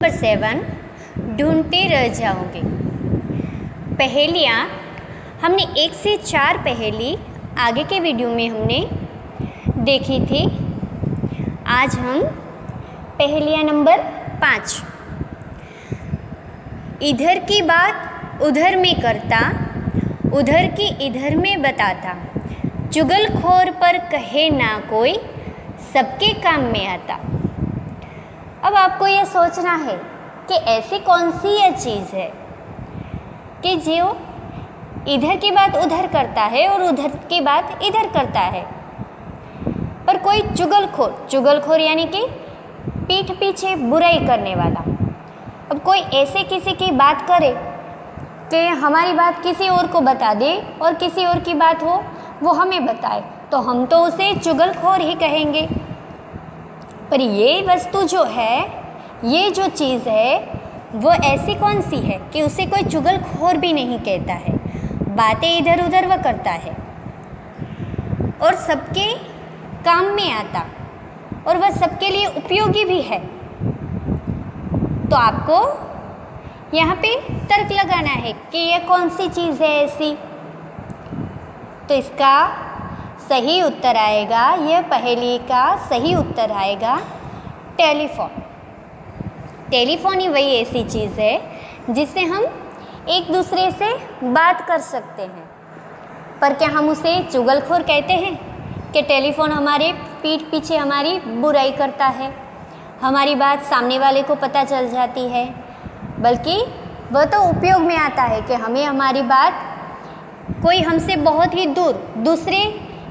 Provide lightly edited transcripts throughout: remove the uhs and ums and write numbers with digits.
Number 7 ढूंढते रह जाओगे। पहेलियाँ हमने 1 से 4 पहेली आगे के वीडियो में हमने देखी थी। आज हम पहेलियाँ नंबर 5। इधर की बात उधर में करता, उधर की इधर में बताता, चुगलखोर पर कहे ना कोई, सबके काम में आता। अब आपको ये सोचना है कि ऐसी कौन सी यह चीज़ है कि जो इधर की बात उधर करता है और उधर की बात इधर करता है, पर कोई चुगलखोर यानी कि पीठ पीछे बुराई करने वाला। अब कोई ऐसे किसी की बात करे कि हमारी बात किसी और को बता दे और किसी और की बात हो वो हमें बताए, तो हम तो उसे चुगलखोर ही कहेंगे। पर ये वस्तु जो है, ये जो चीज़ है, वो ऐसी कौन सी है कि उसे कोई चुगलखोर भी नहीं कहता है। बातें इधर उधर वह करता है और सबके काम में आता और वह सबके लिए उपयोगी भी है। तो आपको यहाँ पे तर्क लगाना है कि यह कौन सी चीज़ है ऐसी। तो इसका सही उत्तर आएगा, यह पहेली का सही उत्तर आएगा टेलीफोन। टेलीफोन ही वही ऐसी चीज़ है जिससे हम एक दूसरे से बात कर सकते हैं। पर क्या हम उसे चुगलखोर कहते हैं कि टेलीफोन हमारे पीठ पीछे हमारी बुराई करता है, हमारी बात सामने वाले को पता चल जाती है? बल्कि वह तो उपयोग में आता है कि हमें हमारी बात कोई हमसे बहुत ही दूर दूसरे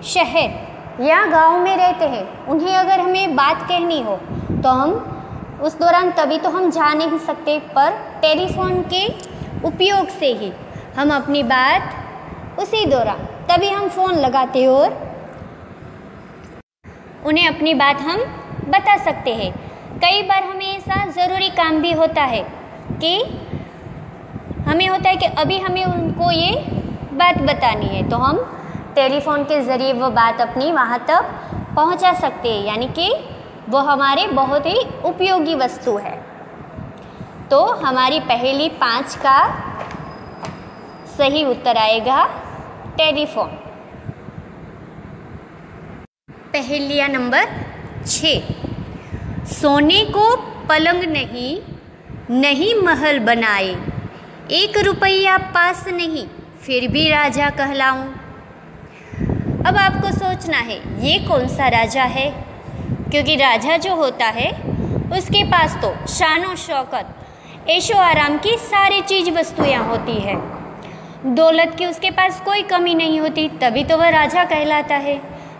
शहर या गांव में रहते हैं, उन्हें अगर हमें बात कहनी हो तो हम उस दौरान तभी तो हम जा नहीं सकते, पर टेलीफोन के उपयोग से ही हम अपनी बात उसी दौरान तभी हम फ़ोन लगाते और उन्हें अपनी बात हम बता सकते हैं। कई बार हमें ऐसा ज़रूरी काम भी होता है कि हमें होता है कि अभी हमें उनको ये बात बतानी है, तो हम टेलीफोन के ज़रिए वो बात अपनी वहाँ तक पहुँचा सकते हैं, यानी कि वो हमारे बहुत ही उपयोगी वस्तु है। तो हमारी पहेली 5 का सही उत्तर आएगा टेलीफोन। पहेलिया नंबर 6। सोने को पलंग नहीं, नहीं महल बनाए, 1 रुपया पास नहीं, फिर भी राजा कहलाऊं। अब आपको सोचना है ये कौन सा राजा है, क्योंकि राजा जो होता है उसके पास तो शानो शौकत, ऐशो आराम की सारी चीज़ वस्तुएँ होती है, दौलत की उसके पास कोई कमी नहीं होती, तभी तो वह राजा कहलाता है।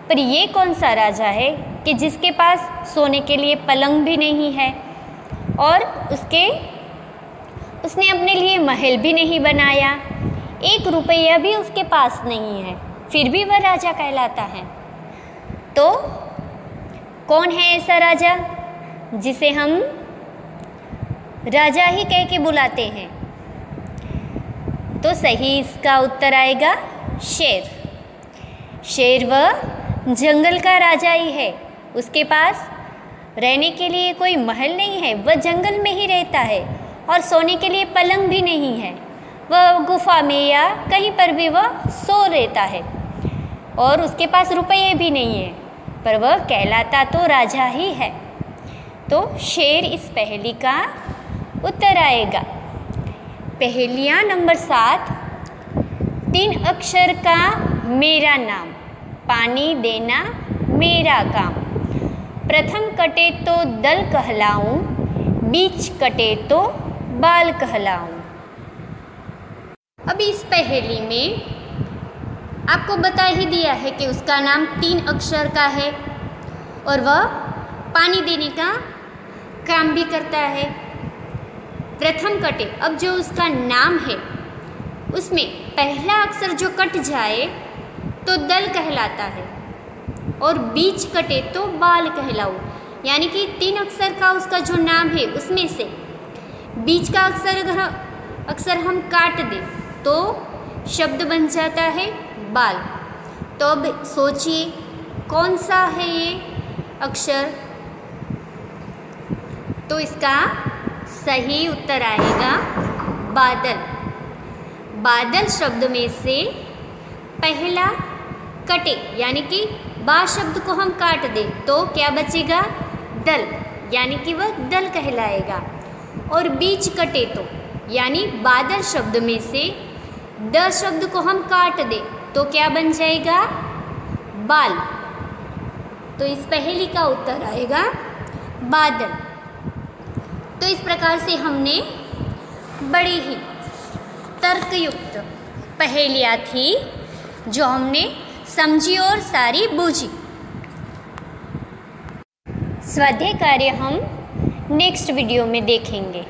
पर ये कौन सा राजा है कि जिसके पास सोने के लिए पलंग भी नहीं है और उसने अपने लिए महल भी नहीं बनाया, 1 रुपया भी उसके पास नहीं है, फिर भी वह राजा कहलाता है। तो कौन है ऐसा राजा जिसे हम राजा ही कह के बुलाते हैं? तो सही इसका उत्तर आएगा शेर। शेर वह जंगल का राजा ही है, उसके पास रहने के लिए कोई महल नहीं है, वह जंगल में ही रहता है और सोने के लिए पलंग भी नहीं है, वह गुफा में या कहीं पर भी वह सो रहता है और उसके पास रुपये भी नहीं है, पर वह कहलाता तो राजा ही है। तो शेर इस पहेली का उत्तर आएगा। पहेलियाँ नंबर 7। 3 अक्षर का मेरा नाम, पानी देना मेरा काम, प्रथम कटे तो दल कहलाऊं, बीच कटे तो बाल कहलाऊं। अब इस पहेली में आपको बता ही दिया है कि उसका नाम 3 अक्षर का है और वह पानी देने का काम भी करता है। प्रथम कटे, अब जो उसका नाम है उसमें पहला अक्षर जो कट जाए तो दल कहलाता है और बीच कटे तो बाल कहलाओ, यानी कि 3 अक्षर का उसका जो नाम है उसमें से बीच का अक्षर हम काट दें तो शब्द बन जाता है बाल। तो अब सोचिए कौन सा है ये अक्षर? तो इसका सही उत्तर आएगा बादल। बादल शब्द में से पहला कटे यानी कि बा शब्द को हम काट दें तो क्या बचेगा? दल, यानी कि वह दल कहलाएगा। और बीच कटे तो यानी बादल शब्द में से द शब्द को हम काट दें तो क्या बन जाएगा? बाल। तो इस पहेली का उत्तर आएगा बादल। तो इस प्रकार से हमने बड़ी ही तर्कयुक्त पहेलियाँ थी जो हमने समझी और सारी बूझी। स्वाध्याय कार्य हम नेक्स्ट वीडियो में देखेंगे।